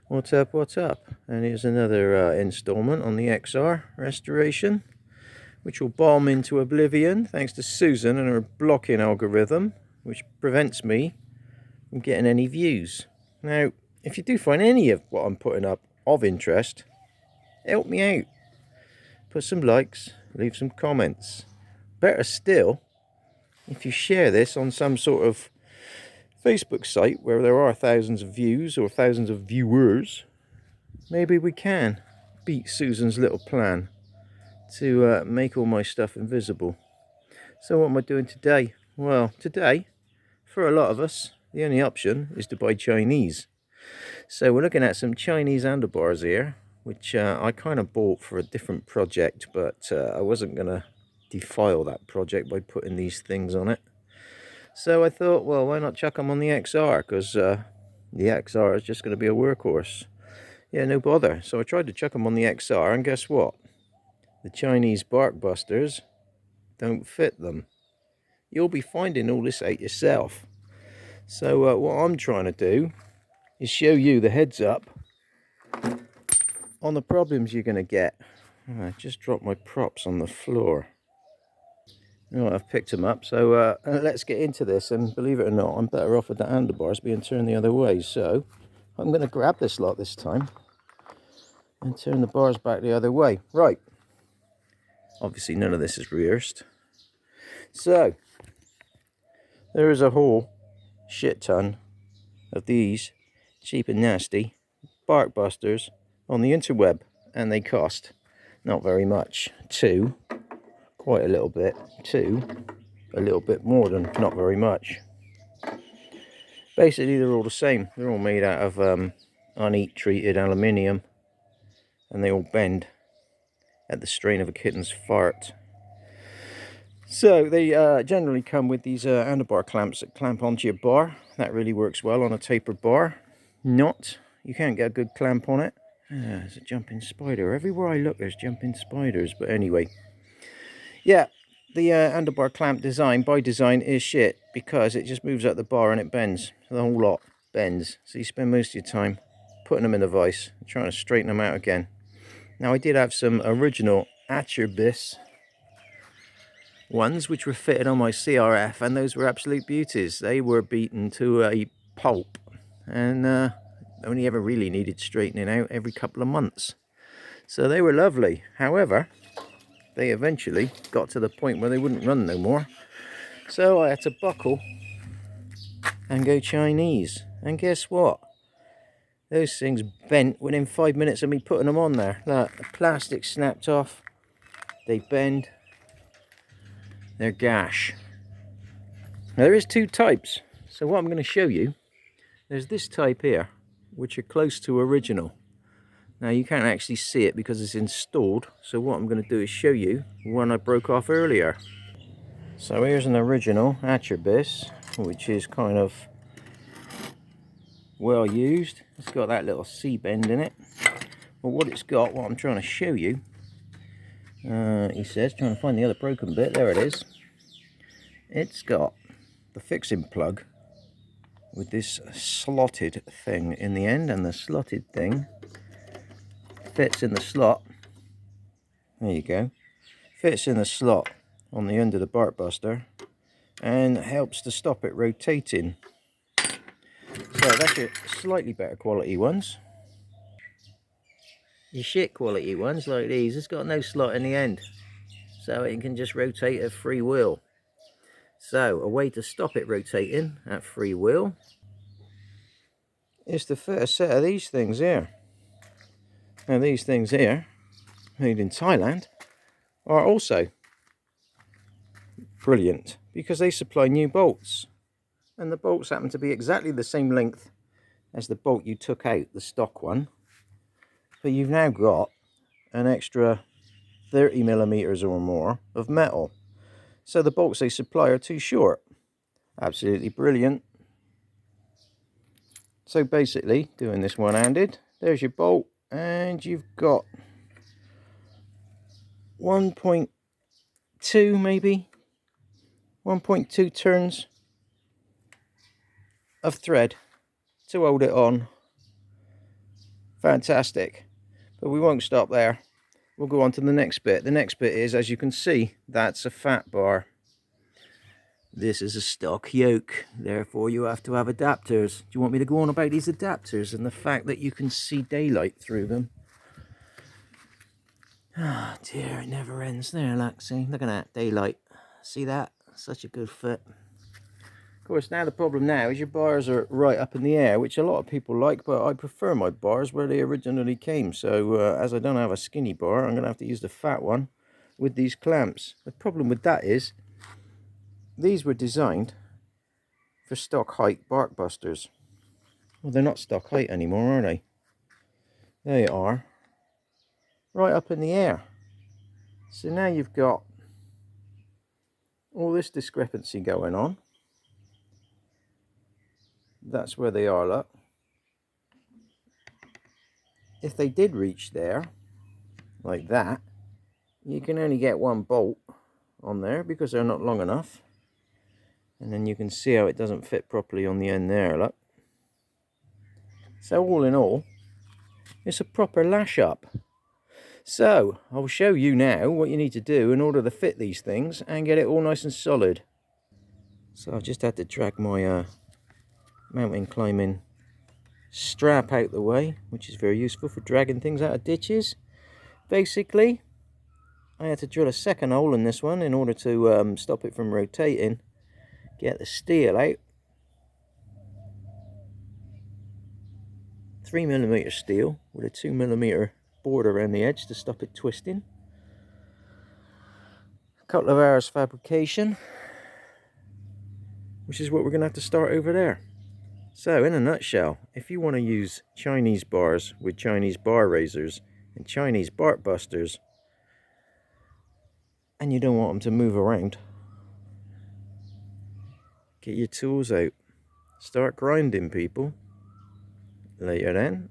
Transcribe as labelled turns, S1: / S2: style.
S1: What's up, what's up? And here's another installment on the XR restoration, which will bomb into oblivion thanks to Susan and her blocking algorithm, which prevents me from getting any views. Now, if you do find any of what I'm putting up of interest, help me out. Put some likes, leave some comments. Better still, if you share this on some sort of Facebook site where there are thousands of views or thousands of viewers, maybe we can beat Susan's little plan to make all my stuff invisible. So what am I doing today? Well, today, for a lot of us, the only option is to buy Chinese. So we're looking at some Chinese handlebars here, which I kind of bought for a different project, but I wasn't going to defile that project by putting these things on it. So I thought, well, why not chuck them on the XR, because the XR is just going to be a workhorse. Yeah, no bother. So I tried to chuck them on the XR, and guess what? The Chinese Barkbusters don't fit them. You'll be finding all this out yourself. So what I'm trying to do is show you the heads up on the problems you're going to get. I just dropped my props on the floor. Right, I've picked them up, so let's get into this. And believe it or not, I'm better off with the handlebars being turned the other way. So I'm going to grab this lot this time and turn the bars back the other way. Right. Obviously none of this is rehearsed. So there is a whole shit ton of these cheap and nasty Barkbusters on the interweb, and they cost not very much. Two, quite a little bit. Two, a little bit more than not very much. Basically they're all the same. They're all made out of unheat treated aluminium, and they all bend at the strain of a kitten's fart. So they generally come with these handlebar clamps that clamp onto your bar. That really works well on a tapered bar. Not, you can't get a good clamp on it. There's a jumping spider. Everywhere I look there's jumping spiders. But anyway, yeah, the handlebar clamp design by design is shit, because it just moves up the bar and it bends. The whole lot bends. So you spend most of your time putting them in the vise and trying to straighten them out again. Now I did have some original Atcherbis ones which were fitted on my CRF, and those were absolute beauties. They were beaten to a pulp and only ever really needed straightening out every couple of months. So they were lovely. However, they eventually got to the point where they wouldn't run no more. So I had to buckle and go Chinese. And guess what? Those things bent within 5 minutes of me putting them on there. Look, the plastic snapped off. They bend. They're gash. Now there is two types. So what I'm going to show you, there's this type here, which are close to original. Now you can't actually see it because it's installed. So what I'm going to do is show you one I broke off earlier. So here's an original Atcherbis, which is kind of well used. It's got that little C-bend in it. But what it's got, what I'm trying to show you, he says, trying to find the other broken bit, there it is. It's got the fixing plug with this slotted thing in the end, and the slotted thing fits in the slot. There you go. Fits in the slot on the end of the Barkbuster and helps to stop it rotating. So that's your slightly better quality ones. Your shit quality ones like these, it's got no slot in the end, so it can just rotate at free will. So a way to stop it rotating at free will is to fit a set of these things here. Now these things here, made in Thailand, are also brilliant because they supply new bolts, and the bolts happen to be exactly the same length as the bolt you took out, the stock one, but you've now got an extra 30 millimeters or more of metal. So the bolts they supply are too short. Absolutely brilliant. So basically, doing this one-handed, there's your bolt, and you've got 1.2 maybe, 1.2 turns of thread to hold it on. Fantastic. But we won't stop there. We'll go on to the next bit. The next bit is, as you can see, that's a fat bar. This is a stock yoke, therefore you have to have adapters. Do you want me to go on about these adapters and the fact that you can see daylight through them? Ah, oh dear, it never ends there, Laxie. Look at that, daylight. See that? Such a good fit. Of course, now the problem now is your bars are right up in the air, which a lot of people like, but I prefer my bars where they originally came. So as I don't have a skinny bar, I'm going to have to use the fat one with these clamps. The problem with that is, these were designed for stock height Barkbusters. Well, they're not stock height anymore, are they? They are right up in the air. So now you've got all this discrepancy going on. That's where they are, look. If they did reach there, like that, you can only get one bolt on there because they're not long enough. And then you can see how it doesn't fit properly on the end there, look. So all in all, it's a proper lash up. So I'll show you now what you need to do in order to fit these things and get it all nice and solid. So I've just had to drag my mountain climbing strap out the way, which is very useful for dragging things out of ditches. Basically, I had to drill a second hole in this one in order to stop it from rotating. Get the steel out. 3mm steel with a 2mm board around the edge to stop it twisting. A couple of hours fabrication, which is what we're going to have to start over there. So in a nutshell, if you want to use Chinese bars with Chinese bar raisers and Chinese Barkbusters, and you don't want them to move around, get your tools out. Start grinding, people. Later then.